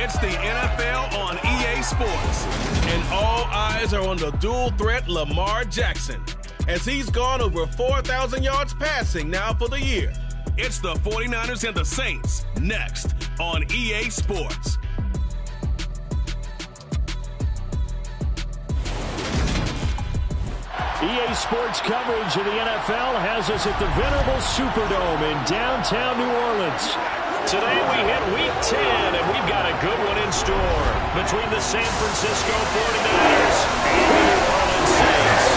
It's the NFL on EA Sports, and all eyes are on the dual threat Lamar Jackson, as he's gone over 4,000 yards passing now for the year. It's the 49ers and the Saints, next on EA Sports. EA Sports coverage of the NFL has us at the venerable Superdome in downtown New Orleans. Today we hit Week 10, and we've got a good one in store between the San Francisco 49ers and the New Orleans Saints.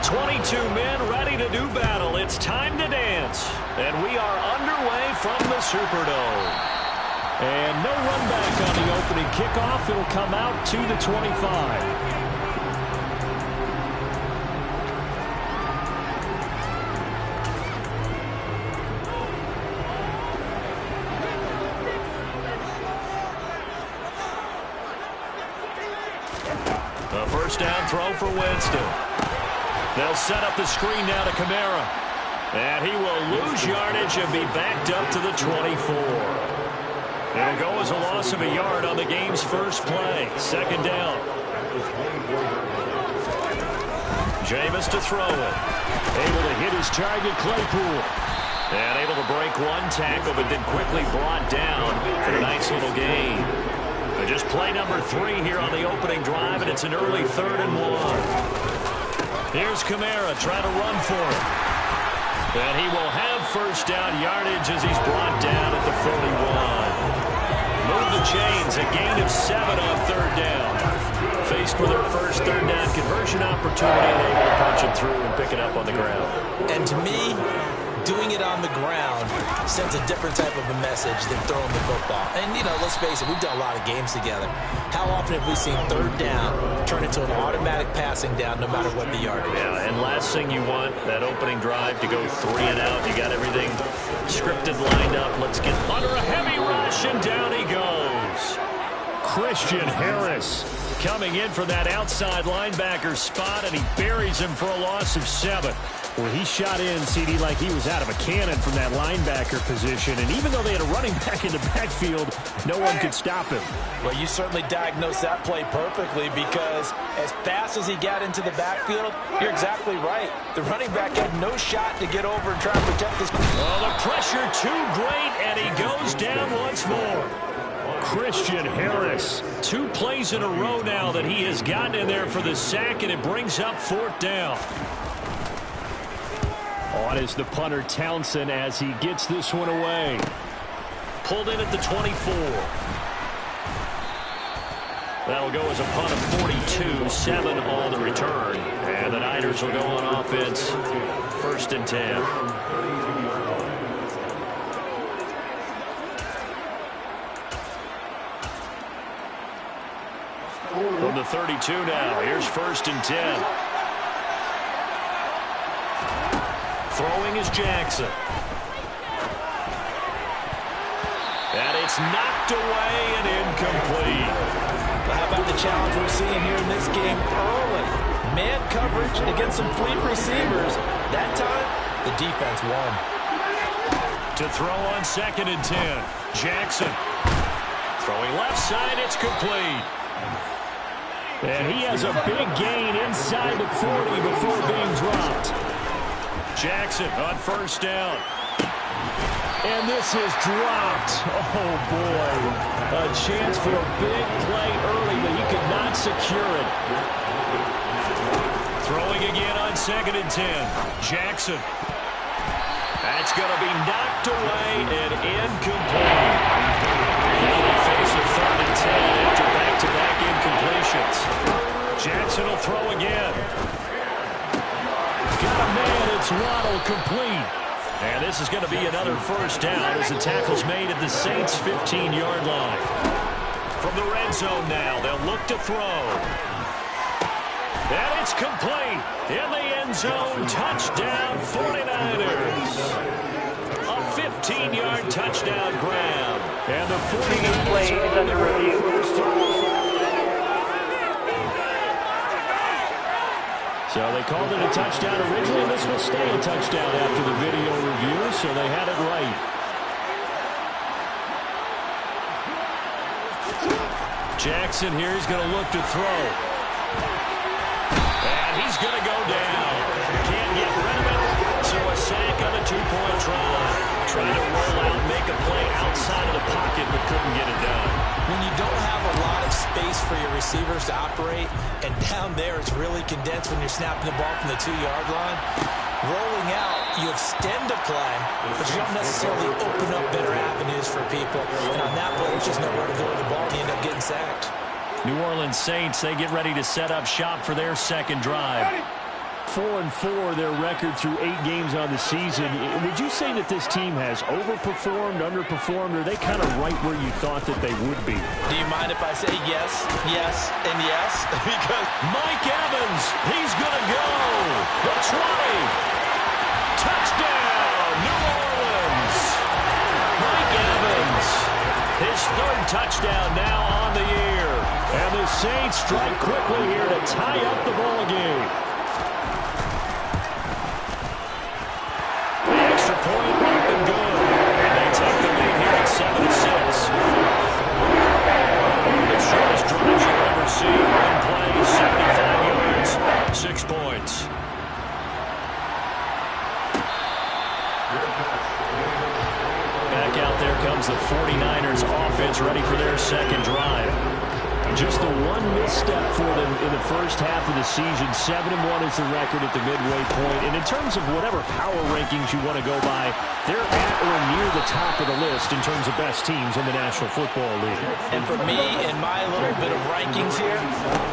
22 men ready to do battle. It's time to dance. And we are underway from the Superdome. And no run back on the opening kickoff. It'll come out to the 25. A first down throw for Winston. They'll set up the screen now to Kamara. And he will lose yardage and be backed up to the 24. It'll go as a loss of a yard on the game's first play. Second down. Jameis to throw it. Able to hit his target, Claypool. And able to break one tackle, but then quickly brought down for a nice little gain. Just play number 3 here on the opening drive, and it's an early 3rd and 1. Here's Kamara trying to run for it. And he will have first down yardage as he's brought down at the 41. Move the chains, a gain of 7 on 3rd down. Faced with their first 3rd down conversion opportunity and able to punch it through and pick it up on the ground. And to me, doing it on the ground sends a different type of a message than throwing the football. And, you know, let's face it, we've done a lot of games together. How often have we seen 3rd down turn into an automatic passing down no matter what the yardage is? Yeah, and last thing you want, that opening drive to go 3 and out. You got everything scripted, lined up. Let's get under a heavy rush, and down he goes. Christian Harris coming in for that outside linebacker spot, and he buries him for a loss of 7. Well, he shot in, CD, like he was out of a cannon from that linebacker position. And even though they had a running back in the backfield, no one could stop him. Well, you certainly diagnosed that play perfectly, because as fast as he got into the backfield, you're exactly right. The running back had no shot to get over and try to protect this. Oh, the pressure too great, and he goes down once more. Christian Harris, 2 plays in a row now that he has gotten in there for the sack, and it brings up 4th down. On is the punter Townsend as he gets this one away. Pulled in at the 24. That'll go as a punt of 42, 7 on the return. And the Niners will go on offense, 1st and 10. From the 32 now, here's 1st and 10. Throwing is Jackson. And it's knocked away and incomplete. How about the challenge we're seeing here in this game early? Man coverage against some fleet receivers. That time, the defense won. To throw on 2nd and 10. Jackson. Throwing left side, it's complete. And he has a big gain inside the 40 before being dropped. Jackson on 1st down. And this is dropped. Oh, boy. A chance for a big play early, but he could not secure it. Throwing again on 2nd and 10. Jackson. That's going to be knocked away and incomplete. Now they face a 3rd and 10 after back-to-back incompletions. Jackson will throw again. Got a man, it's Waddle, complete. And this is going to be another 1st down as the tackle's made at the Saints' 15-yard line. From the red zone now, they'll look to throw. And it's complete. In the end zone, touchdown 49ers. A 15-yard touchdown grab. And the 49ers are under review. So they called it a touchdown originally. This will stay a touchdown after the video review, so they had it right. Jackson here is going to look to throw. And he's going to go down. Can't get rid of it. So a sack on a two-point try. Trying to roll out, make a play outside of the pocket, but couldn't get it done. When you don't have a lot of space for your receivers to operate, and down there it's really condensed when you're snapping the ball from the 2-yard line, rolling out, you extend a play, but you don't necessarily open up better avenues for people. And on that play, there's just nowhere to go with the ball, and you end up getting sacked. New Orleans Saints, they get ready to set up shop for their second drive. 4-4, their record through 8 games on the season. Would you say that this team has overperformed, underperformed, or are they kind of right where you thought that they would be? Do you mind if I say yes, yes, and yes? Because Mike Evans, he's going to go. The 20. Touchdown, New Orleans. Mike Evans, his 3rd touchdown now on the year. And the Saints strike quickly here to tie up the ball game. Point up and good. And they take the lead here at 7-6. The shortest drive you'll ever see. One play, 75 yards, 6 points. Back out there comes the 49ers offense ready for their second drive. Just the one misstep for them in the first half of the season. 7-1 is the record at the midway point. And in terms of whatever power rankings you want to go by, they're at or near the top of the list in terms of best teams in the National Football League. And for me, in my little bit of rankings here,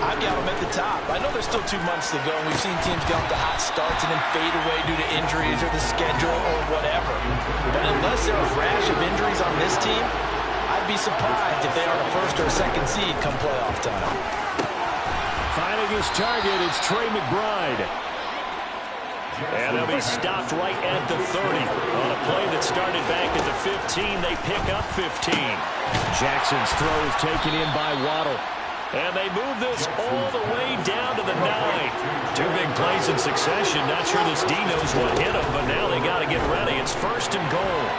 I've got them at the top. I know there's still 2 months to go, and we've seen teams get off to hot starts and then fade away due to injuries or the schedule or whatever. But unless there's a rash of injuries on this team, I'd be surprised if they are the 1st or 2nd seed come playoff time. Finding his target, it's Trey McBride. And they'll be stopped right at the 30. On a play that started back at the 15, they pick up 15. Jackson's throw is taken in by Waddle. And they move this all the way down to the 9. 2 big plays in succession. Not sure this D knows what hit him, but now they got to get ready. It's 1st and goal.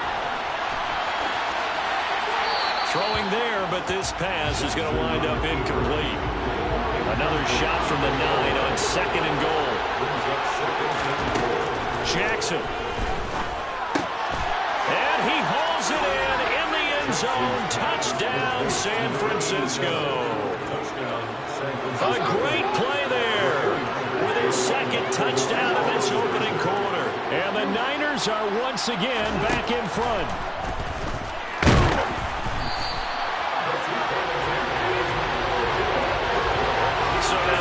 Throwing there, but this pass is going to wind up incomplete. Another shot from the 9 on 2nd and goal. Jackson. And he hauls it in the end zone. Touchdown, San Francisco. A great play there with his 2nd touchdown of this opening quarter. And the Niners are once again back in front.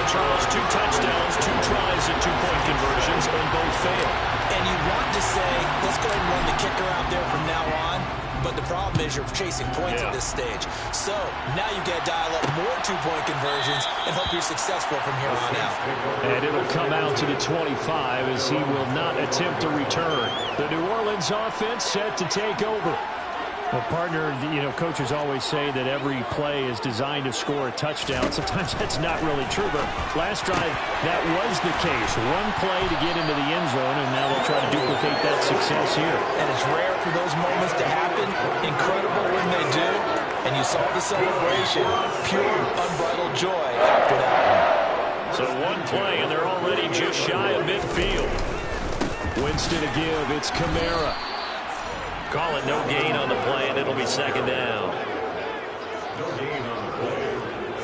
Charles, 2 touchdowns, 2 tries at 2-point conversions, and both fail. And you want to say, let's go ahead and run the kicker out there from now on, but the problem is you're chasing points at this stage. So now you got to dial up more 2-point conversions and hope you're successful from here on out. And it'll come out to the 25 as he will not attempt a return. The New Orleans offense set to take over. Well, partner, you know, coaches always say that every play is designed to score a touchdown. Sometimes that's not really true, but last drive, that was the case. One play to get into the end zone, and now they'll try to duplicate that success here. And it's rare for those moments to happen. Incredible when they do. And you saw the celebration. Pure, unbridled joy after that one. So one play, and they're already just shy of midfield. Winston to give. It's Kamara. Call it no gain on the play, and it'll be 2nd down. No gain on the play.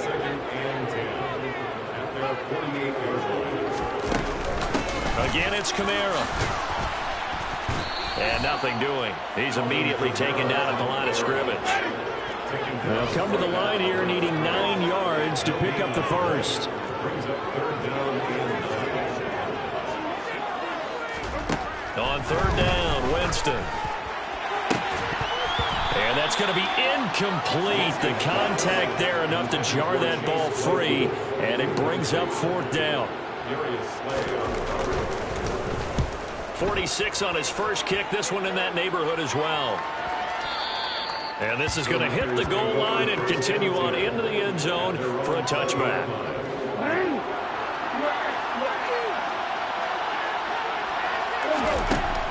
2nd and 10. At the 48-yard line. Again, it's Kamara. And nothing doing. He's immediately taken down at the line of scrimmage. They'll come to the line here needing 9 yards to pick up the 1st. Brings up 3rd down and 9. On 3rd down, Winston. And that's going to be incomplete. The contact there enough to jar that ball free, and it brings up 4th down. Darius Slay on the cover. 46 on his first kick. This one in that neighborhood as well. And this is going to hit the goal line and continue on into the end zone for a touchback.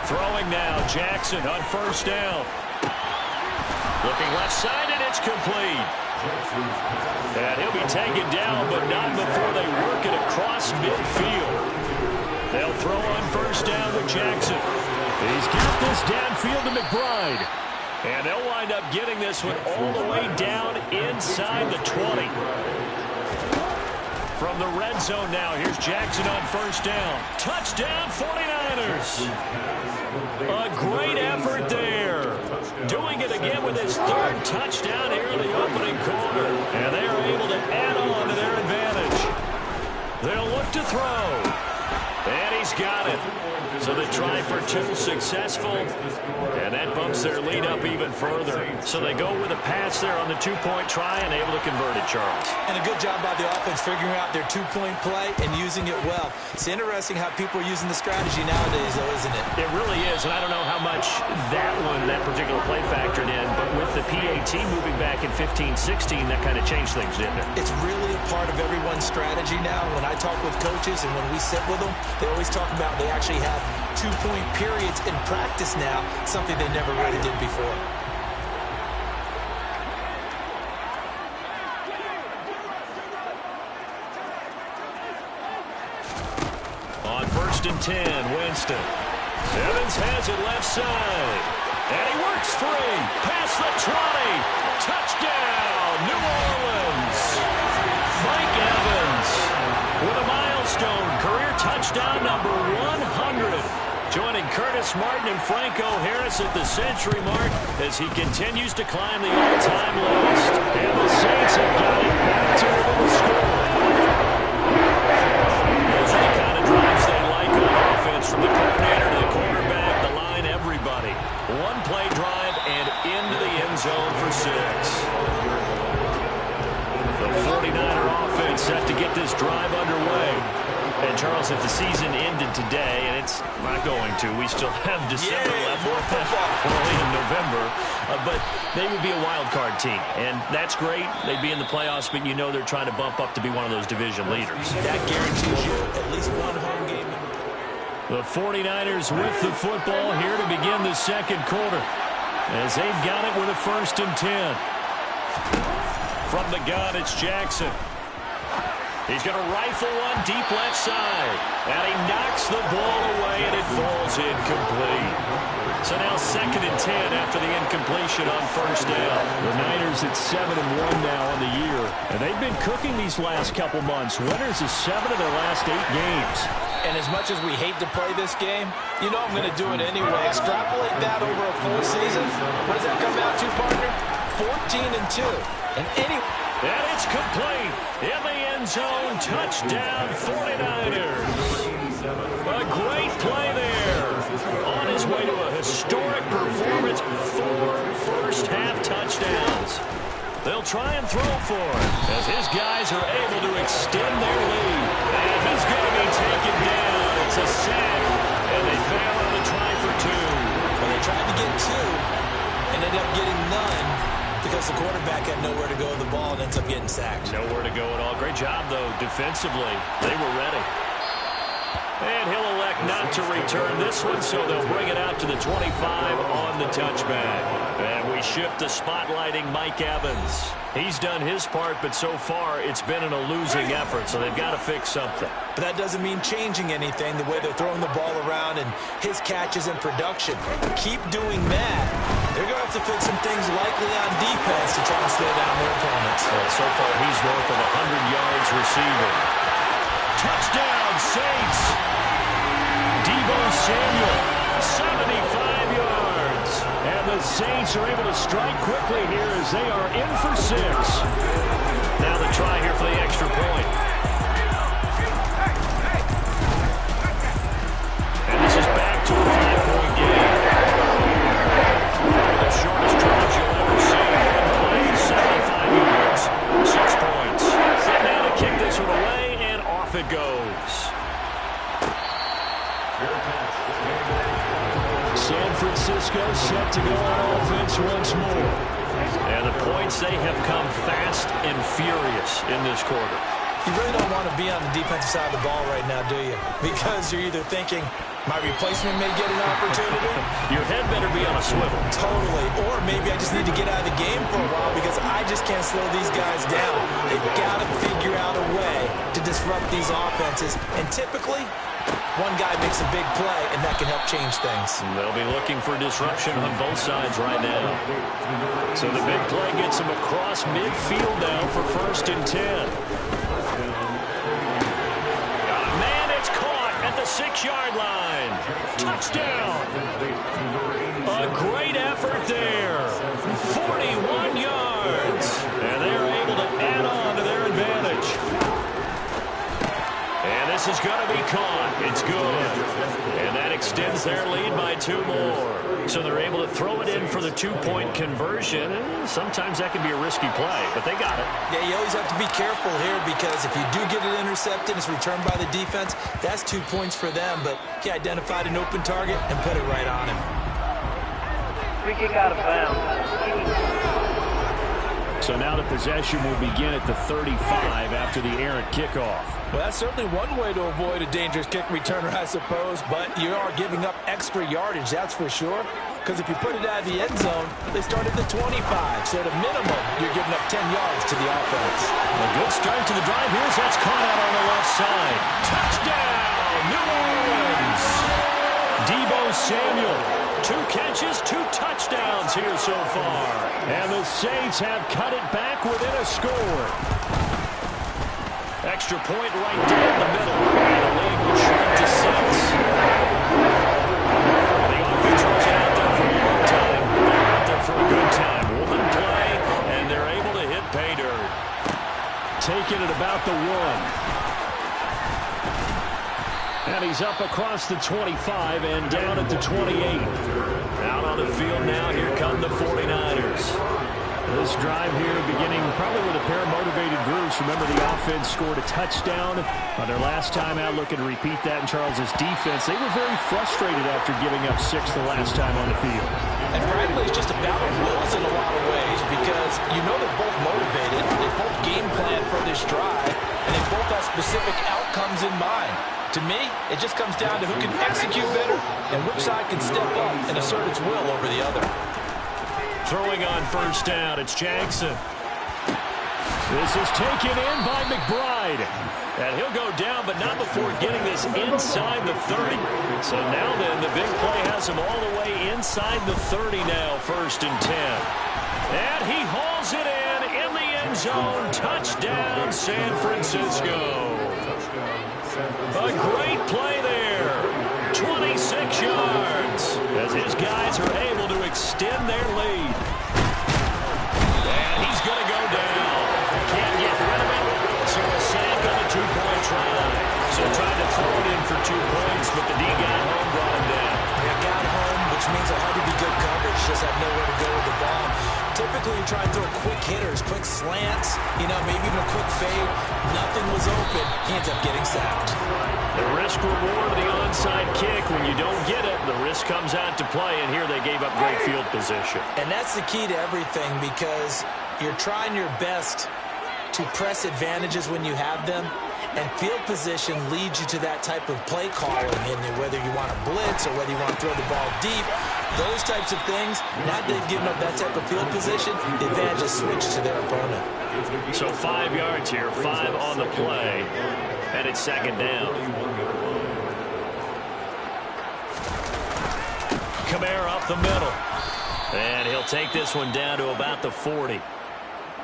Throwing now, Jackson on first down. Looking left side, and it's complete. And he'll be taken down, but not before they work it across midfield. They'll throw on first down with Jackson. He's got this downfield to McBride. And they'll wind up getting this one all the way down inside the 20. From the red zone now, here's Jackson on first down. Touchdown, 49ers. A great effort there. Doing it again with his third touchdown here in the opening quarter. And they are able to add on to their advantage. They'll look to throw. And he's got it. So the try for two successful. And that bumps their lead up even further. So they go with a pass there on the two-point try and able to convert it, Charles. And a good job by the offense figuring out their two-point play and using it well. It's interesting how people are using the strategy nowadays, though, isn't it? It really is, and I don't know how much that particular play factored in, but with the PAT moving back in 15-16, that kind of changed things, didn't it? It's really a part of everyone's strategy now. When I talk with coaches and when we sit with them, they always talk about they actually have two-point periods in practice now, something they never really did before. On 1st and 10, Winston. Evans has it left side. And he works free. Past the 20. Touchdown, New Orleans. Mike Evans with a milestone career touchdown number 100. Joining Curtis Martin and Franco Harris at the century mark as he continues to climb the all-time list. And the Saints have got it back to within the score. Those are the kind of drives they like on offense, from the coordinator to the quarterback, the line, everybody. One-play drive and into the end zone for 6. The 49er offense set to get this drive underway. And, Charles, if the season ended today, and it's not going to, we still have December left, early in November, but they would be a wild card team. And that's great. They'd be in the playoffs, but you know they're trying to bump up to be one of those division leaders. That guarantees you at least one home game. The 49ers with the football here to begin the second quarter, as they've got it with a 1st and 10. From the gun, it's Jackson. He's going to rifle one deep left side. And he knocks the ball away, and it falls incomplete. So now 2nd and 10 after the incompletion on first down. The Niners at 7-1 now on the year. And they've been cooking these last couple months. Winners of 7 of their last 8 games. And as much as we hate to play this game, you know I'm going to do it anyway. Extrapolate that over a full season. What does that come out to, partner? 14-2. And it's complete. In the end zone, touchdown 49ers. A great play there. On his way to a historic performance, 4 first-half touchdowns. They'll try and throw for it as his guys are able to extend their lead. And he's going to be taken down. It's a sack, and they fail on the try for 2. Well, they tried to get 2 and ended up getting none, because the quarterback had nowhere to go with the ball and ends up getting sacked. Nowhere to go at all. Great job, though, defensively. They were ready. And he'll elect not to return this one, so they'll bring it out to the 25 on the touchback. And we shift to spotlighting Mike Evans. He's done his part, but so far it's been in a losing effort, so they've got to fix something. But that doesn't mean changing anything, the way they're throwing the ball around and his catches and production. Keep doing that. They're going to have to fix some things likely on defense to try and slow down their opponents. Well, so far he's north of 100 yards receiving. Touchdown, Saints! Deebo Samuel, 75 yards. And the Saints are able to strike quickly here as they are in for 6. Now the try here for the extra point. And this is back to a 5-point game. The shortest drive you'll ever see. One play, 75 yards, 6 points. Set now to kick this one away, and off it goes. Francisco set to go on offense once more. And the points, they have come fast and furious in this quarter. You really don't want to be on the defensive side of the ball right now, do you? Because you're either thinking, my replacement may get an opportunity. Your head better be on a swivel. Totally. Or maybe I just need to get out of the game for a while because I just can't slow these guys down. They've got to figure out a way to disrupt these offenses. And typically, one guy makes a big play, and that can help change things. They'll be looking for disruption on both sides right now. So the big play gets him across midfield now for 1st and 10. At the 6-yard line. Touchdown. A great effort there. 41 yards. And they're able to add on to their advantage. And this is going to be caught. It's good. And that extends their lead by 2 more. So they're able to throw it in for the 2-point conversion. And sometimes that can be a risky play, but they got it. Yeah, you always have to be careful here because if you do get it intercepted, it's returned by the defense, that's 2 points for them. But he identified an open target and put it right on him. Free kick out of bounds. So now the possession will begin at the 35 after the errant kickoff. Well, that's certainly one way to avoid a dangerous kick returner, I suppose, but you are giving up extra yardage, that's for sure. Because if you put it out of the end zone, they start at the 25. So at a minimum, you're giving up 10 yards to the offense. A good start to the drive. Here's that's caught out on the left side. Touchdown, New Orleans. Deebo Samuel. 2 catches, 2 touchdowns here so far. And the Saints have cut it back within a score. Extra point right down the middle. And the lead will shrink to 6. The offense was out there for a long time. They're out there for a good time. Woman play, and they're able to hit pay dirt. Taking it about the 1. And he's up across the 25 and down at the 28. Out on the field now, here come the 49ers. This drive here beginning probably with a pair of motivated groups. Remember, the offense scored a touchdown on their last time out. Looking to repeat that in Charles's defense. They were very frustrated after giving up 6 the last time on the field. And frankly, it's just a battle of wills in a lot of ways because you know they're both motivated. They both game plan for this drive, and they both have specific outcomes in mind. To me, it just comes down to who can execute better and which side can step up and assert its will over the other. Throwing on 1st down, it's Jackson. This is taken in by McBride. And he'll go down, but not before getting this inside the 30. So now then, the big play has him all the way inside the 30 now, 1st and 10. And he hauls it in the end zone. Touchdown, San Francisco. A great play there. 26 yards as his guys are able to extend their lead. And he's going to go down. Can't get rid of it. So a sack on the 2-point try. So trying to throw it in for 2 points, but the D got home, brought him down. They got home, which means it had to be good coverage. Just had nowhere to go with the ball. Typically, you try and throw quick hitters, quick slants, maybe even a quick fade. Nothing was open. He ends up getting sacked. The risk-reward of the onside kick, when you don't get it, the risk comes out to play, and here they gave up great field position. And that's the key to everything because you're trying your best to press advantages when you have them, and field position leads you to that type of play calling, and whether you want to blitz or whether you want to throw the ball deep, those types of things, now that they've given up that type of field position, the advantage is switched to their opponent. So 5 yards here, 5 on the play, and it's 2nd down. Kamara up the middle, and he'll take this one down to about the 40.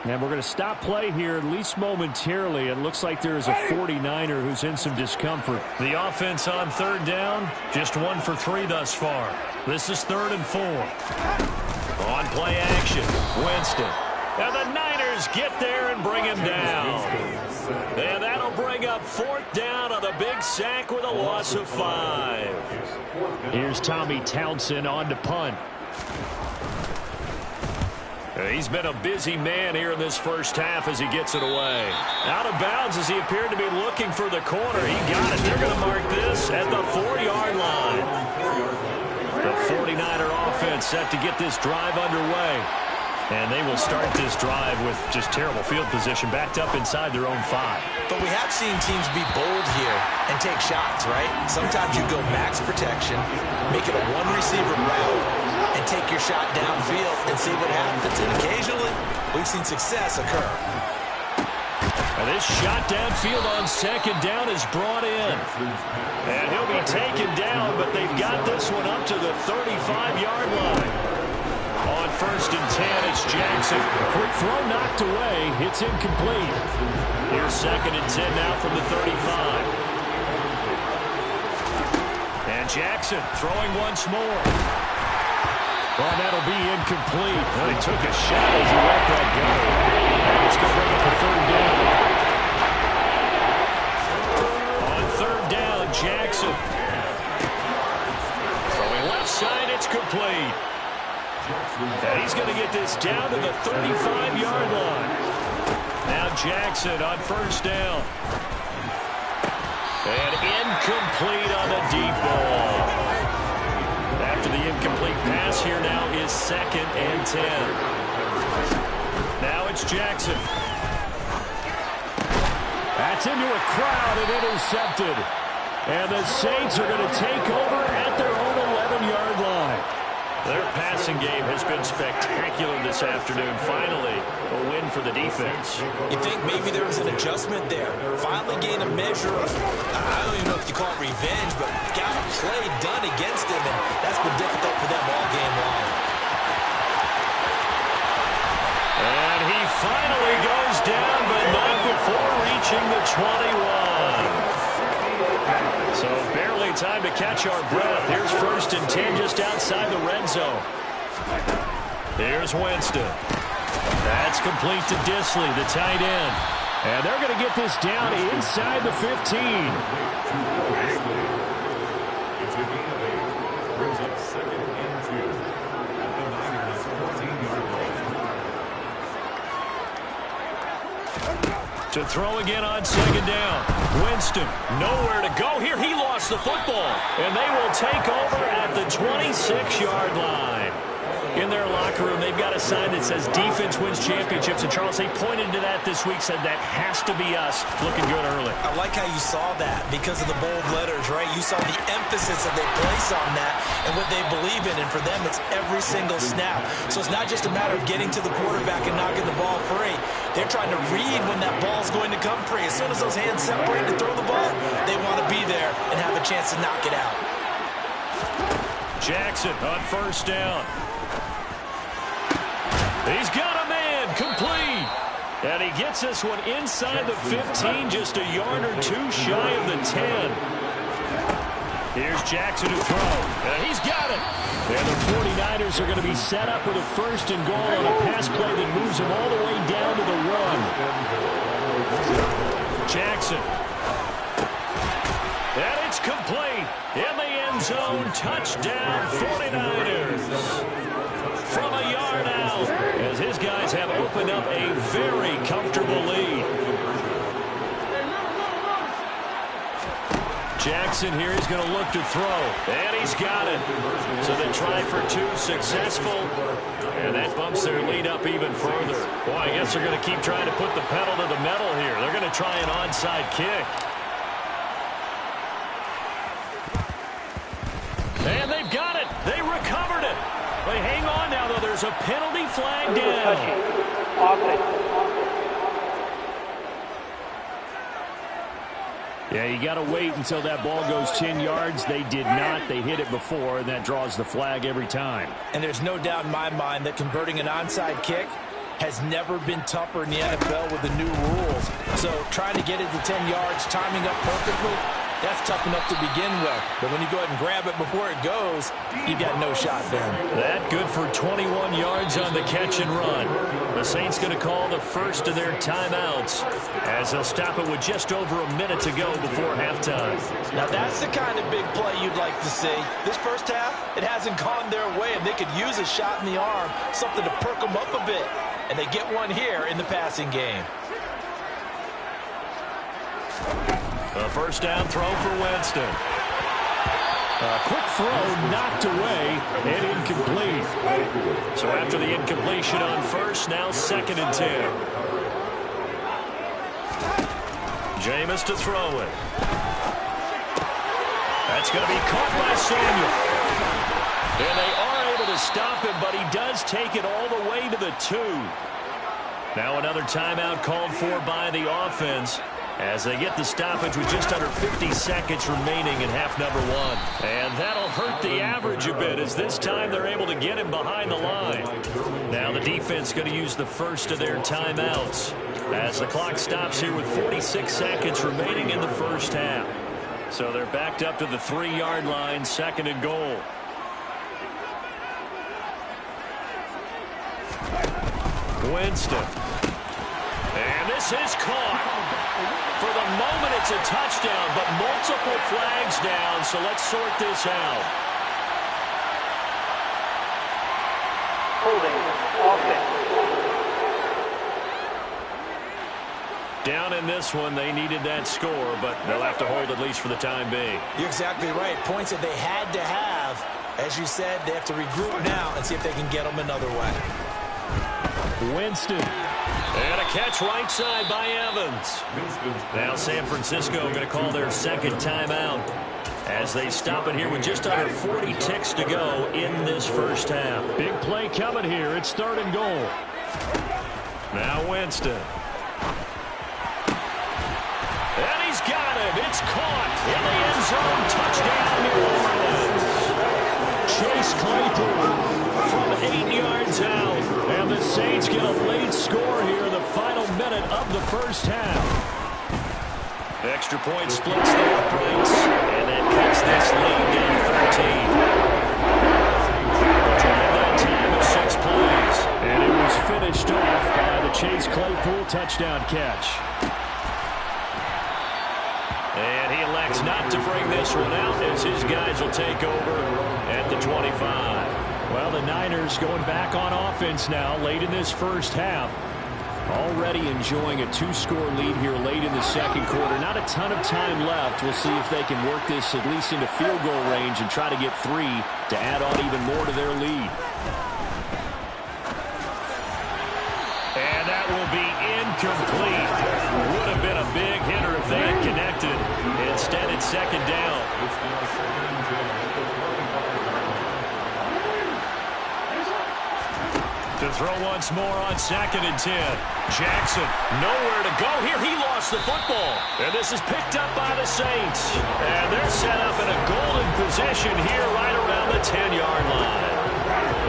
And we're going to stop play here, at least momentarily. It looks like there is a 49er who's in some discomfort. The offense on 3rd down, just 1 for 3 thus far. This is 3rd and 4. On play action, Winston. And the Niners get there and bring him down. And that'll bring up 4th down on the big sack with a loss of 5. Here's Tommy Townsend on to punt. He's been a busy man here in this first half as he gets it away. Out of bounds as he appeared to be looking for the corner. He got it. They're going to mark this at the 4-yard line. The 49er offense set to get this drive underway. And they will start this drive with just terrible field position, backed up inside their own 5. But we have seen teams be bold here and take shots, right? Sometimes you go max protection, make it a one-receiver route, and take your shot downfield and see what happens. And occasionally, we've seen success occur. Now this shot downfield on second down is brought in. And he'll be taken down, but they've got this one up to the 35-yard line. On first and 10, it's Jackson. Quick throw knocked away. It's incomplete. Here's second and 10 now from the 35. And Jackson throwing once more. Well, that'll be incomplete. Well, he took a shot as he let that go. And it's going to bring up a third down. On third down, Jackson. Throwing left side, it's complete. And he's going to get this down to the 35-yard line. Now Jackson on first down. And incomplete on the deep ball. After the incomplete pass, here now is second and 10. Now it's Jackson. That's into a crowd and intercepted. And the Saints are going to take over at their own 11-yard line. Their passing game has been spectacular this afternoon. Finally, a win for the defense. You think maybe there was an adjustment there. Finally gained a measure of, I don't even know if you call it revenge, but got a play done against him, and that's been difficult for them all game long. And he finally goes down, but not before reaching the 21. So barely time to catch our breath. Here's first and 10 just outside the red zone. Here's Winston. That's complete to Disley, the tight end. And they're going to get this down inside the 15. It's a gain of 8. Brings up second and 2. At the Niners' 14-yard line. To throw again on second down. Winston, nowhere to go here. He lost the football. And they will take over at the 26-yard line. In their locker room, they've got a sign that says defense wins championships. And Charles, they pointed to that this week, said that has to be us. Looking good early. I like how you saw that because of the bold letters, right? You saw the emphasis that they place on that and what they believe in. And for them, it's every single snap. So it's not just a matter of getting to the quarterback and knocking the ball free. They're trying to read when that ball's going to come free. As soon as those hands separate to throw the ball, they want to be there and have a chance to knock it out. Jackson on first down. He's got a man, complete. And he gets this one inside the 15, just a yard or two shy of the 10. Here's Jackson to throw. And he's got it. And the 49ers are going to be set up with a first and goal on a pass play that moves them all the way down to the run. Jackson. And it's complete. In the end zone, touchdown 49ers. From a yard out, as his guys have opened up a very comfortable lead. Jackson here is going to look to throw, and he's got it. So they try for two, successful, and that bumps their lead up even further. Boy, I guess they're going to keep trying to put the pedal to the metal here. They're going to try an onside kick. And they've got it. They recovered it. They hang on now, though. There's a penalty flag down. Yeah, you got to wait until that ball goes 10 yards. They did not. They hit it before, and that draws the flag every time. And there's no doubt in my mind that converting an onside kick has never been tougher in the NFL with the new rules. So trying to get it to 10 yards, timing up perfectly, that's tough enough to begin with. But when you go ahead and grab it before it goes, you got no shot then. That good for 21 yards on the catch and run. The Saints going to call the first of their timeouts as they'll stop it with just over a minute to go before halftime. Now that's the kind of big play you'd like to see. This first half, it hasn't gone their way, and they could use a shot in the arm, something to perk them up a bit. And they get one here in the passing game. A first down throw for Winston. Quick throw, knocked away, and incomplete. So after the incompletion on first, now 2nd and 10. Jameis to throw it. That's going to be caught by Samuel. And they are able to stop him, but he does take it all the way to the 2. Now another timeout called for by the offense as they get the stoppage with just under 50 seconds remaining in half number 1. And that'll hurt the average a bit as this time they're able to get him behind the line. Now the defense going to use the first of their timeouts as the clock stops here with 46 seconds remaining in the first half. So they're backed up to the 3-yard line, 2nd and goal. Winston. And this is caught. For the moment, it's a touchdown, but multiple flags down, so let's sort this out. Holding. Offense. Down in this one, they needed that score, but they'll have to hold at least for the time being. You're exactly right. Points that they had to have. As you said, they have to regroup now and see if they can get them another way. Winston. And a catch right side by Evans. Now San Francisco going to call their 2nd timeout as they stop it here with just under 40 ticks to go in this first half. Big play coming here. It's 3rd and goal. Now Winston. And he's got him. It's caught in the end zone. Touchdown, New Orleans. Chase Claypool from 8 yards out. And the Saints get a late score here in the final minute of the first half. Extra point splits the uprights. And that cuts this lead down to 13. Drive that time of 6 plays. And it was finished off by the Chase Claypool touchdown catch. And he elects not to bring this one out as his guys will take over at the 25. Well, the Niners going back on offense now late in this first half. Already enjoying a 2-score lead here late in the second quarter. Not a ton of time left. We'll see if they can work this at least into field goal range and try to get 3 to add on even more to their lead. And that will be incomplete. Would have been a big hitter if they had connected. Instead, it's 2nd down. To throw once more on 2nd and 10. Jackson, nowhere to go here. He lost the football. And this is picked up by the Saints. And they're set up in a golden position here right around the 10-yard line.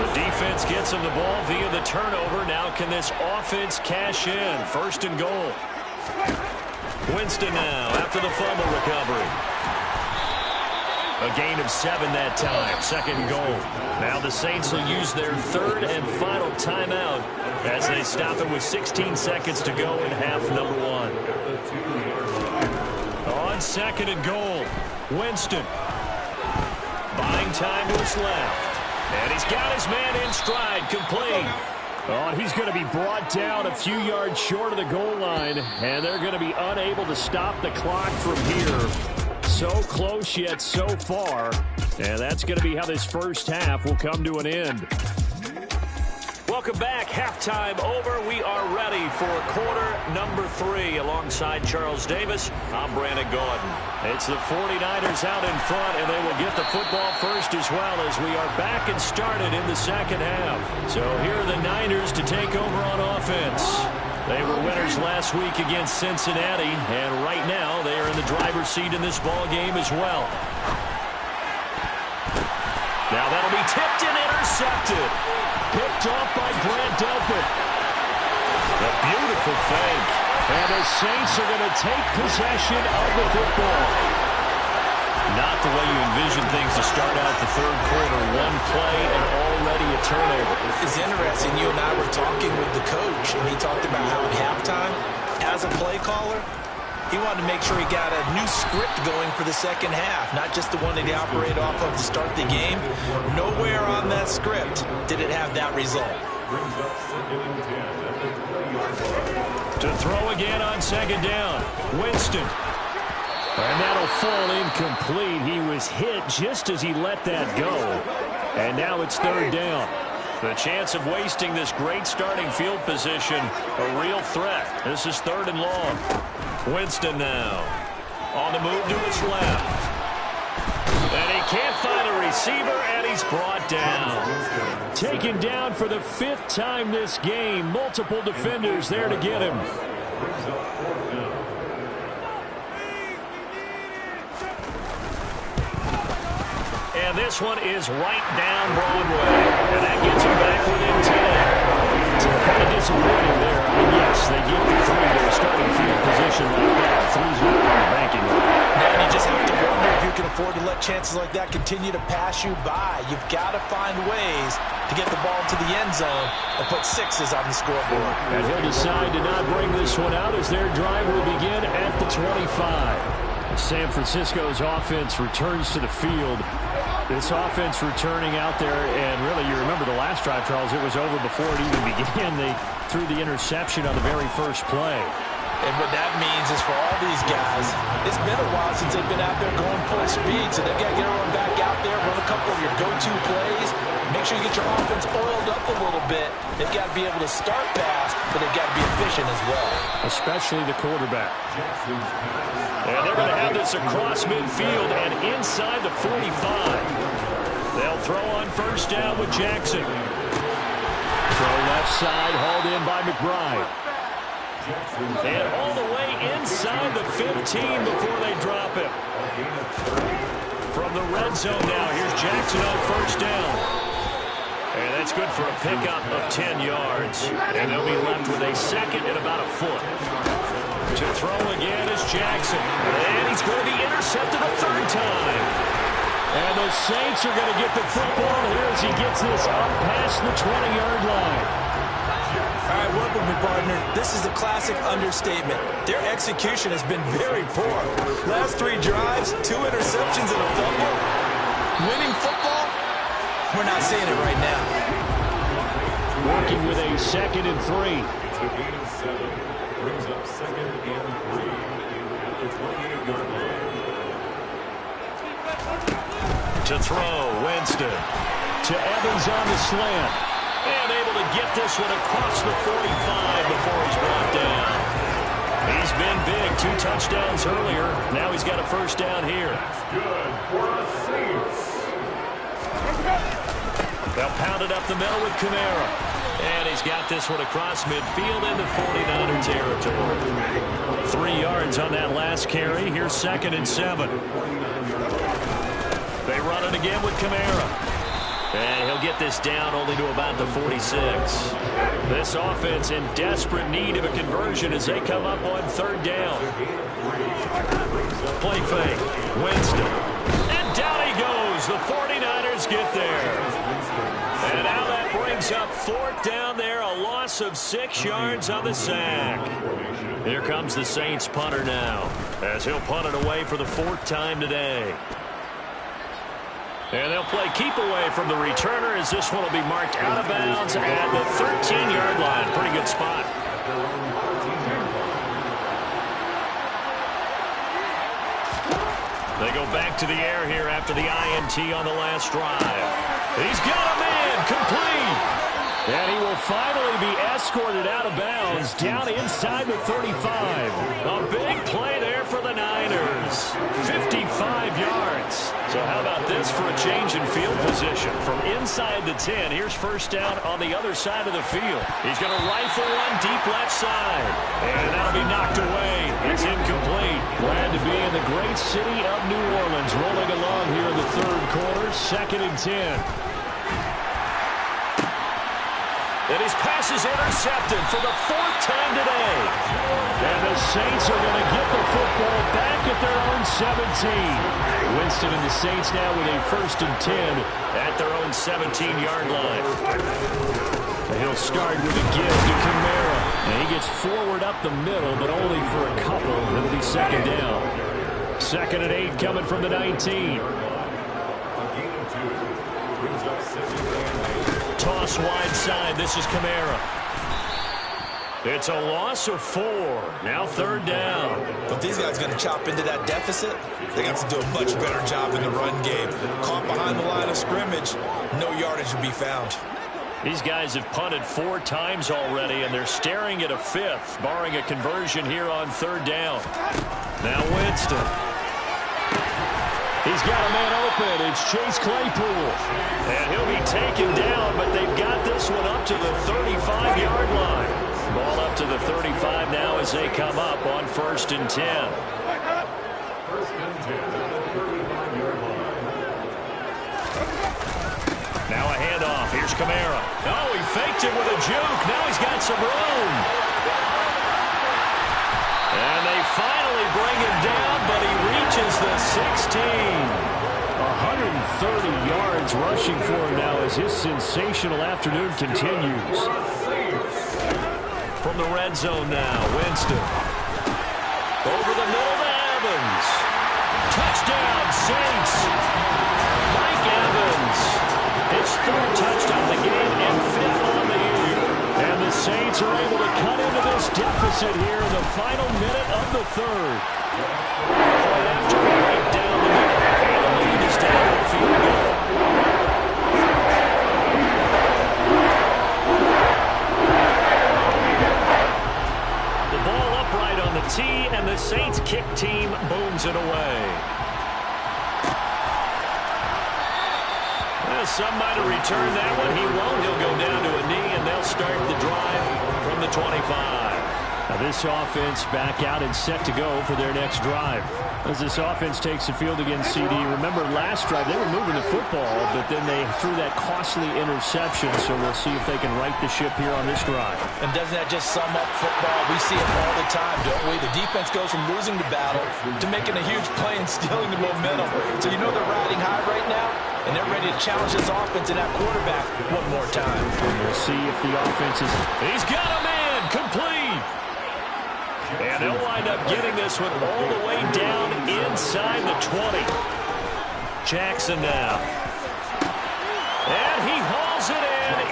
The defense gets him the ball via the turnover. Now can this offense cash in? 1st and goal. Winston now after the fumble recovery. A gain of 7 that time. 2nd and goal. Now the Saints will use their 3rd and final timeout as they stop it with 16 seconds to go in half number 1. On 2nd and goal, Winston. Buying time to his left. And he's got his man in stride, complete. Oh, and he's going to be brought down a few yards short of the goal line, and they're going to be unable to stop the clock from here. So close yet so far, and that's going to be how this first half will come to an end. Welcome back. Halftime over. We are ready for quarter number 3 alongside Charles Davis. I'm Brandon Gordon. It's the 49ers out in front, and they will get the football first as well as we are back and started in the second half. So here are the Niners to take over on offense. They were winners last week against Cincinnati, and right now they are in the driver's seat in this ball game as well. Now that'll be tipped and intercepted. Picked off by Grant Delpit. A beautiful fake. And the Saints are going to take possession of the football. Not the way you envision things to start out the third quarter. One play and already a turnover. It's interesting. You and I were talking with the coach, and he talked about how at halftime, as a play caller, he wanted to make sure he got a new script going for the second half, not just the one that he operated off of to start the game. Nowhere on that script did it have that result. To throw again on 2nd down. Winston. And that'll fall incomplete. He was hit just as he let that go. And now it's third down. The chance of wasting this great starting field position, a real threat. This is 3rd and long. Winston now on the move to his left. And he can't find a receiver, and he's brought down. Taken down for the 5th time this game. Multiple defenders there to get him. And this one is right down Broadway. And that gets him back within 10. Kind of disappointing there. Yes, they get the 3. Their starting field position like that. 3's not on the banking line. Man, you just have to wonder if you can afford to let chances like that continue to pass you by. You've got to find ways to get the ball to the end zone and put 6s on the scoreboard. And he'll decide to not bring this one out as their drive will begin at the 25. San Francisco's offense returns to the field. This offense returning out there, and really, you remember the last drive, Charles, it was over before it even began. They threw the interception on the very first play. And what that means is for all these guys, it's been a while since they've been out there going full speed, so they've got to get everyone back out there, run a couple of your go-to plays, make sure you get your offense oiled up a little bit. They've got to be able to start fast, but they've got to be efficient as well. Especially the quarterback. And they're going to have this across midfield and inside the 45. They'll throw on first down with Jackson. Throw left side, hauled in by McBride. And all the way inside the 15 before they drop him. From the red zone now, here's Jackson on first down. And that's good for a pickup of 10 yards. And they'll be left with a 2nd and about a foot. To throw again is Jackson. And he's going to be intercepted a 3rd time. And the Saints are going to get the football here as he gets this up past the 20-yard line. All right, work with me, partner. This is a classic understatement. Their execution has been very poor. Last 3 drives, 2 interceptions and a fumble. Winning football? We're not seeing it right now. Working with a 2nd and 3. It's a gain of 7. Brings up 2nd and 3 at the 28-yard line. To throw, Winston. To Evans on the slant. And able to get this one across the 45 before he's brought down. He's been big. 2 touchdowns earlier. Now he's got a first down here. That's good for the Saints. They'll pound it up the middle with Kamara. And he's got this one across midfield into 49er territory. 3 yards on that last carry. Here's 2nd and 7. They run it again with Kamara. And he'll get this down only to about the 46. This offense in desperate need of a conversion as they come up on 3rd down. Play fake. Winston. And down he goes. The 49ers get there. And now that brings up 4th down there. A loss of 6 yards on the sack. Here comes the Saints punter now, as he'll punt it away for the 4th time today. And they'll play keep away from the returner as this one will be marked out of bounds at the 13-yard line. Pretty good spot. They go back to the air here after the INT on the last drive. He's got a man complete. And he will finally be escorted out of bounds down inside the 35. A big play there for the Niners. 55 yards. So how about this for a change in field position? From inside the 10, here's first down on the other side of the field. He's going to rifle one deep left side. And that'll be knocked away. It's incomplete. Glad to be in the great city of New Orleans. Rolling along here in the 3rd quarter. 2nd and 10. And his pass is intercepted for the 4th time today. And the Saints are going to get the football back at their own 17. Winston and the Saints now with a 1st and 10 at their own 17-yard line. And he'll start with a give to Kamara. And he gets forward up the middle, but only for a couple. It'll be 2nd down. 2nd and 8 coming from the 19. Toss wide side. This is Kamara. It's a loss of 4. Now 3rd down. If these guys are going to chop into that deficit, they got to do a much better job in the run game. Caught behind the line of scrimmage, no yardage to be found. These guys have punted 4 times already, and they're staring at a 5th, barring a conversion here on 3rd down. Now Winston. He's got a man open. It's Chase Claypool. And he'll be taken down, but they've got this one up to the 35-yard line. Ball up to the 35 now as they come up on 1st and 10. 1st and 10 at the 35-yard line. Now a handoff. Here's Kamara. Oh, he faked it with a juke. Now he's got some room. And they finally bring him down, but he reaches the 16. 130 yards rushing for him now as his sensational afternoon continues. From the red zone now, Winston. Over the middle to Evans. Touchdown, Saints. Mike Evans. His 3rd touchdown of the game and 5th on the year. And the Saints are able to cut into this deficit here in the final minute of the 3rd. Right after right down the middle. And the lead is down to a field goal. The ball upright on the tee, and the Saints kick team booms it away. Some might have returned that one. He won't. He'll go down to a knee, and they'll start the drive from the 25. Now this offense back out and set to go for their next drive. As this offense takes the field against CD, remember last drive they were moving the football, but then they threw that costly interception, so we'll see if they can right the ship here on this drive. And doesn't that just sum up football? We see it all the time, don't we? The defense goes from losing the battle to making a huge play and stealing the momentum. So you know they're riding high right now, and they're ready to challenge this offense and that quarterback one more time. And we'll see if the offense is... He's got a man! Complete! And they'll wind up getting this one all the way down inside the 20. Jackson now. And he hauls it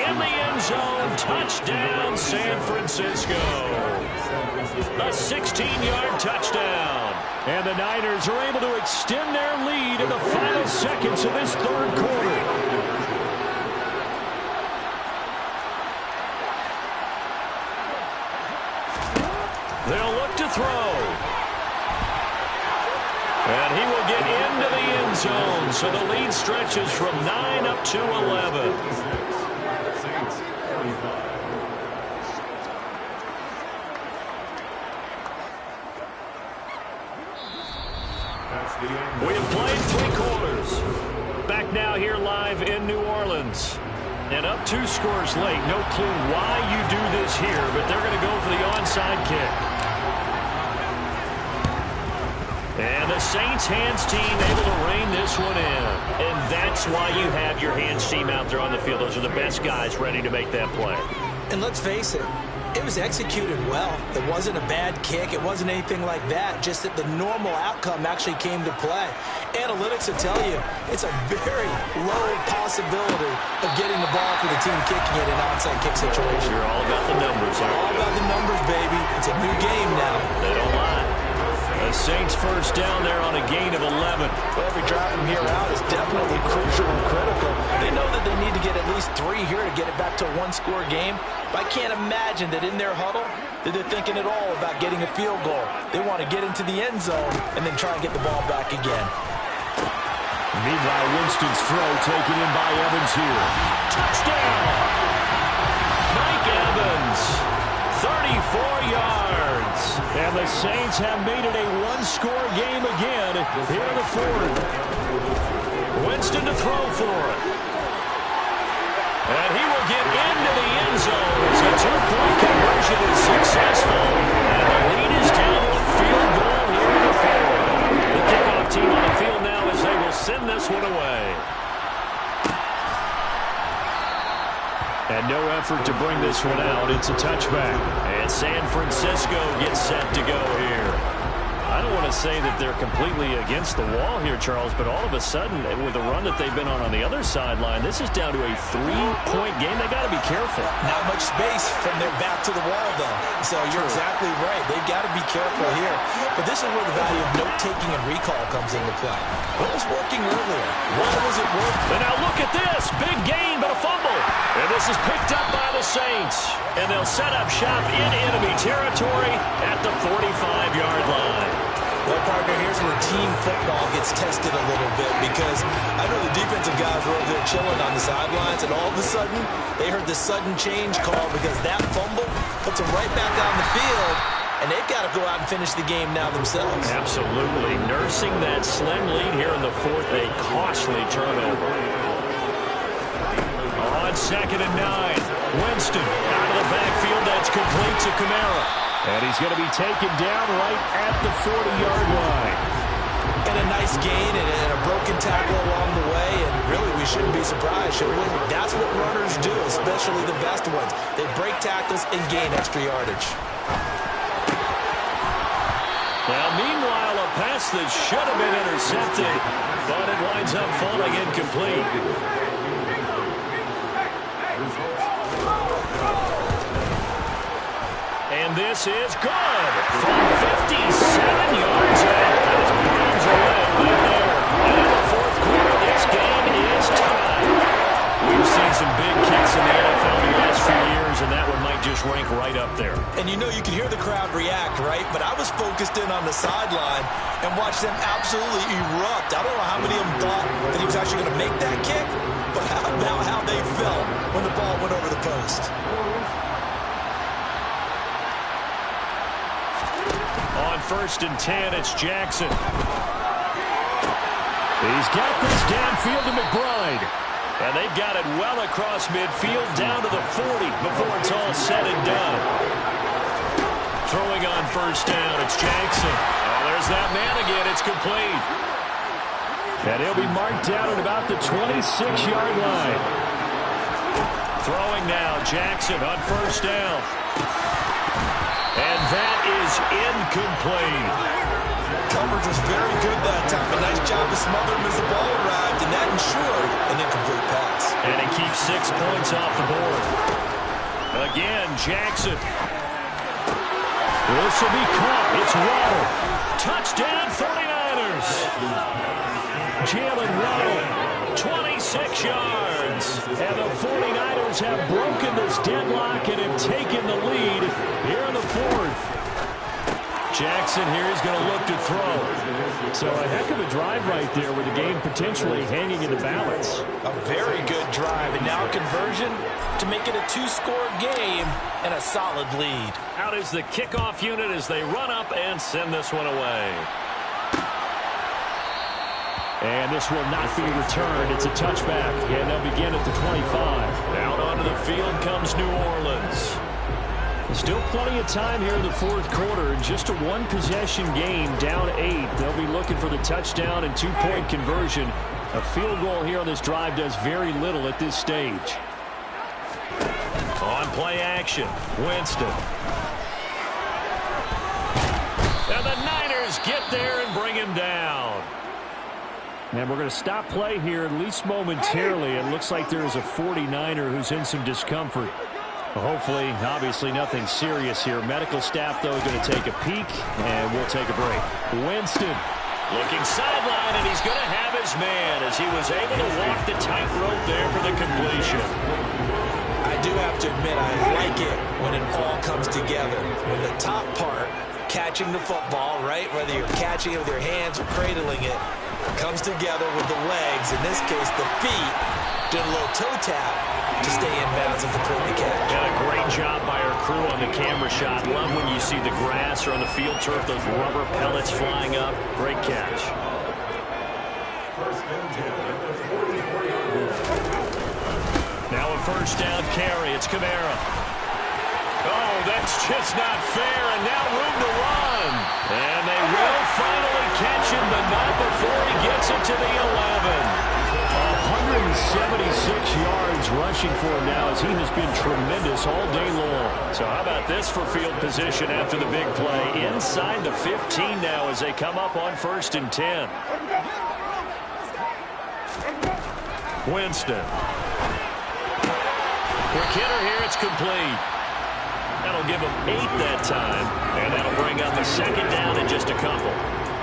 in the end zone. Touchdown, San Francisco. A 16-yard touchdown. And the Niners are able to extend their lead in the final seconds of this 3rd quarter. They'll look to throw. And he will get into the end zone. So the lead stretches from 9 up to 11. We have played 3 quarters. Back now here live in New Orleans. And up 2 scores late. No clue why you do this here, but they're going to go for the onside kick. And the Saints hands team able to rein this one in. And that's why you have your hands team out there on the field. Those are the best guys ready to make that play. And let's face it, it was executed well. It wasn't a bad kick. It wasn't anything like that. Just that the normal outcome actually came to play. Analytics will tell you it's a very low possibility of getting the ball for the team kicking it in an onside kick situation. You're all about the numbers. All about the numbers, baby. It's a new game now. They don't lie. The Saints first down there on a gain of 11. Well, every drive from here out is definitely crucial and critical. They know that they need to get at least 3 here to get it back to a 1-score game. But I can't imagine that in their huddle that they're thinking at all about getting a field goal. They want to get into the end zone and then try and get the ball back again. Meanwhile, Winston's throw taken in by Evans here. Touchdown! Mike Evans, 34 yards. And the Saints have made it a 1-score game again here in the 4th. Winston to throw for it. And he will get into the end zone as a 2-point conversion is successful. And the lead is down to a field goal here in the 4th. The kickoff team on the field now as they will send this one away. And no effort to bring this one out. It's a touchback. And San Francisco gets set to go here. I don't want to to say that they're completely against the wall here, Charles, but all of a sudden, with the run that they've been on the other sideline, this is down to a 3-point game. They got to be careful. Not much space from their back to the wall, though. So you're exactly right. They've got to be careful here. But this is where the value of note-taking and recall comes into play. What was working earlier? Why was it working? And now look at this. Big gain, but a fumble. And this is picked up by the Saints. And they'll set up shop in enemy territory at the 45-yard line. Well, partner, here's where team football gets tested a little bit, because I know the defensive guys were over there chilling on the sidelines, and all of a sudden, they heard the sudden change call because that fumble puts them right back on the field, and they've got to go out and finish the game now themselves. Absolutely. Nursing that slim lead here in the fourth, a costly turnover. On 2nd and 9, Winston out of the backfield. That's complete to Kamara. And he's going to be taken down right at the 40-yard line. And a nice gain and a broken tackle along the way, and really we shouldn't be surprised, should we? That's what runners do, especially the best ones. They break tackles and gain extra yardage. Well, meanwhile, a pass that should have been intercepted, but it winds up falling incomplete. And this is good from 57 yards out. As Browns are led right there. And in the fourth quarter, this game is tied. We've seen some big kicks in the NFL the last few years, and that one might just rank right up there. And you know, you can hear the crowd react, right? But I was focused in on the sideline and watched them absolutely erupt. I don't know how many of them thought that he was actually going to make that kick, but how about how they felt when the ball went over the post? On 1st and 10, it's Jackson. He's got this downfield to McBride. And they've got it well across midfield down to the 40 before it's all said and done. Throwing on 1st down, it's Jackson. Oh, there's that man again. It's complete. And he'll be marked down at about the 26-yard line. Throwing now, Jackson on 1st down. And that is incomplete. Coverage was very good that time. A nice job to smother him as the ball arrived, and that ensured an incomplete pass. And it keeps 6 points off the board. Again, Jackson. This will be caught. It's Waddle. Touchdown, 49ers. Jalen Waddle, 26 yards. And the 49ers have broken this deadlock and have taken the lead here in the fourth. Jackson here is going to look to throw. So a heck of a drive right there with the game potentially hanging in the balance. A very good drive, and now a conversion to make it a 2-score game and a solid lead. Out is the kickoff unit as they run up and send this one away. And this will not be returned. It's a touchback, and they'll begin at the 25. Out onto the field comes New Orleans. Still plenty of time here in the fourth quarter. Just a one-possession game, down 8. They'll be looking for the touchdown and 2-point conversion. A field goal here on this drive does very little at this stage. On play action, Winston. And the Niners get there and bring him down. And we're going to stop play here, at least momentarily. It looks like there is a 49er who's in some discomfort. Hopefully, obviously, nothing serious here. Medical staff, though, going to take a peek, and we'll take a break. Winston looking sideline, and he's going to have his man as he was able to walk the tightrope there for the completion. I do have to admit, I like it when it all comes together. When the top part, catching the football, right, whether you're catching it with your hands or cradling it, comes together with the legs, in this case the feet, did a little toe tap to stay in bounds and complete the catch. And a great job by our crew on the camera shot. Love when you see the grass or on the field turf, those rubber pellets flying up. Great catch. Now a 1st down carry. It's Kamara. Oh, that's just not fair, and now room to run. And they will finally catch him, but not before he gets it to the 11. 106 76 yards rushing for him now, as he has been tremendous all day long. So how about this for field position after the big play? Inside the 15 now as they come up on 1st and 10. Winston. Quick hitter here, it's complete. That'll give him 8 that time, and that'll bring up a 2nd down in just a couple.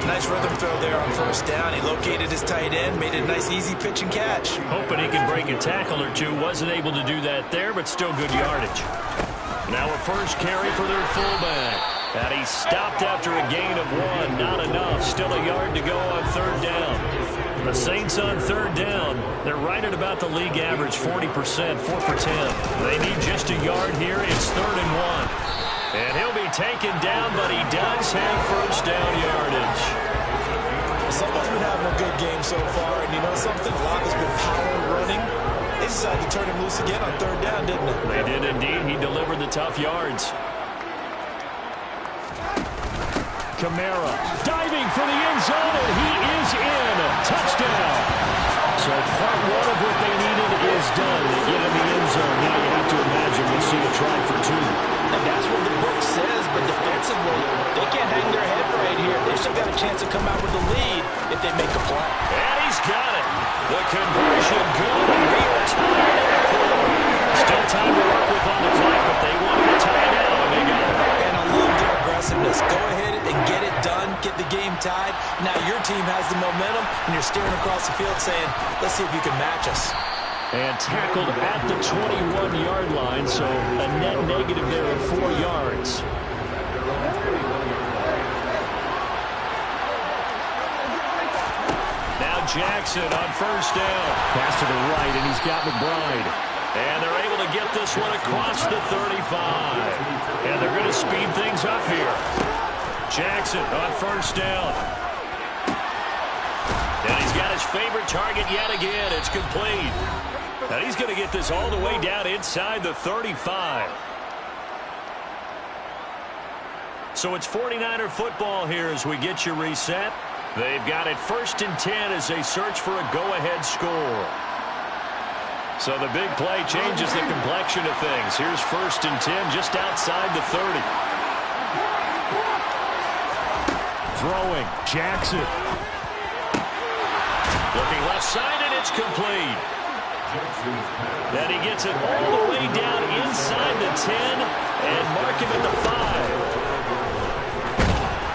Nice rhythm throw there on 1st down. He located his tight end, made it a nice easy pitch and catch. Hoping he can break a tackle or two. Wasn't able to do that there, but still good yardage. Now a first carry for their fullback. And he stopped after a gain of 1. Not enough. Still a yard to go on 3rd down. The Saints on 3rd down. They're right at about the league average, 40%, 4 for 10. They need just a yard here. It's 3rd and 1. And he'll be taken down, but he does have 1st down yardage. Someone's been having a good game so far, and you know something? A lot has been power running. They decided to turn him loose again on 3rd down, didn't they? They did indeed. He delivered the tough yards. Kamara diving for the end zone, and he is in. Touchdown. So part 1 of what they needed is done. They get in the end zone. Now you have to imagine we'll see a try for 2. And that's what the book says, but defensively, they can't hang their head right here. They still got a chance to come out with the lead if they make a play. And he's got it. The conversion good. We are tied at 4. Still time to work with on the clock, but they wanted to tie it out, and they got it. And I love their aggressiveness. Go ahead and get it done. Get the game tied. Now your team has the momentum, and you're staring across the field saying, let's see if you can match us. And tackled at the 21-yard line, so a net negative there of 4 yards. Now Jackson on 1st down. Pass to the right, and he's got McBride. And they're able to get this one across the 35. And they're going to speed things up here. Jackson on 1st down. And he's got his favorite target yet again. It's complete. And he's going to get this all the way down inside the 35. So it's 49er football here as we get you reset. They've got it 1st and 10 as they search for a go-ahead score. So the big play changes the complexion of things. Here's 1st and 10 just outside the 30. Throwing, Jackson. Looking left side, and it's complete. And he gets it all the way down inside the 10 and mark him at the 5.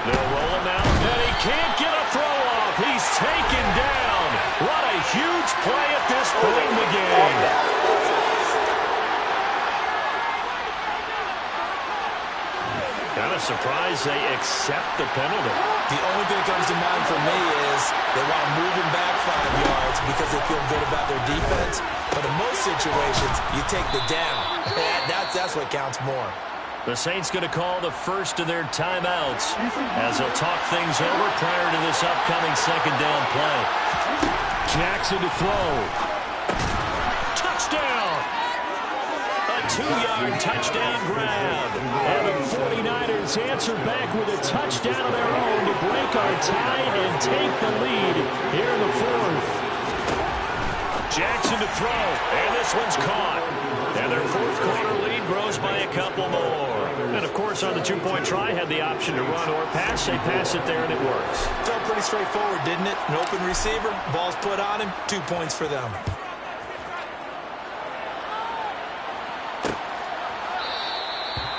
They'll roll him out, and he can't get a throw off. He's taken down. What a huge play at this point in the game. Kind of surprised they accept the penalty. The only thing that comes to mind for me is they want to move him back 5 yards because they feel good about their defense. But in most situations, you take the down. That's what counts more. The Saints going to call the first of their timeouts as they'll talk things over prior to this upcoming 2nd down play. Jackson to throw. Touchdown! A 2-yard touchdown grab. And the 49ers answer back with a touchdown of their own to break our tie and take the lead here in the 4th. Jackson to throw, and this one's caught. And their 4th quarter lead grows by a couple more. And, of course, on the 2-point try, had the option to run or pass. They pass it there, and it works. Felt pretty straightforward, didn't it? An open receiver, ball's put on him, 2 points for them.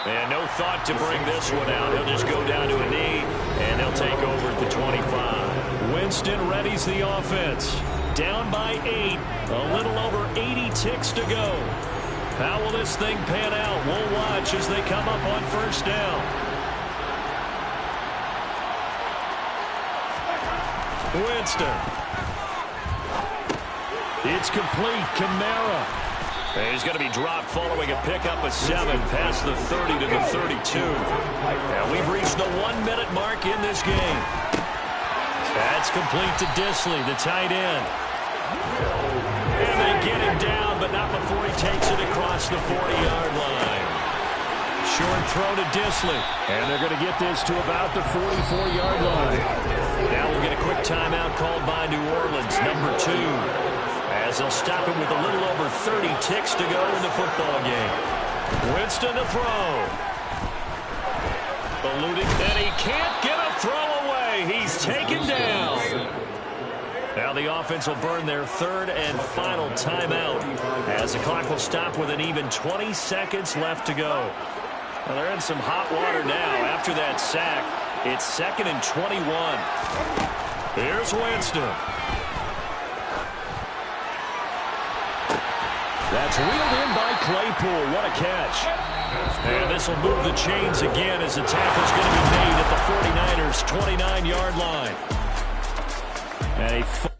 And no thought to bring this one out. He'll just go down to a knee, and he'll take over at the 25. Winston readies the offense. Down by 8. A little over 80 ticks to go. How will this thing pan out? We'll watch as they come up on 1st down. Winston. It's complete. Kamara. And he's going to be dropped following a pickup of 7 past the 30 to the 32. And we've reached the 1-minute mark in this game. That's complete to Disley, the tight end. And they get him down, but not before he takes it across the 40-yard line. Short throw to Disley. And they're going to get this to about the 44-yard line. Now we'll get a quick timeout called by New Orleans, number 2. As they'll stop him with a little over 30 ticks to go in the football game. Winston to throw. Eluding, and he can't get a throw away. He's taken down. Now the offense will burn their third and final timeout as the clock will stop with an even 20 seconds left to go. Well, they're in some hot water now after that sack. It's 2nd and 21. Here's Winston. That's reeled in by Claypool. What a catch. And this will move the chains again as the tackle's going to be made at the 49ers' 29-yard line. And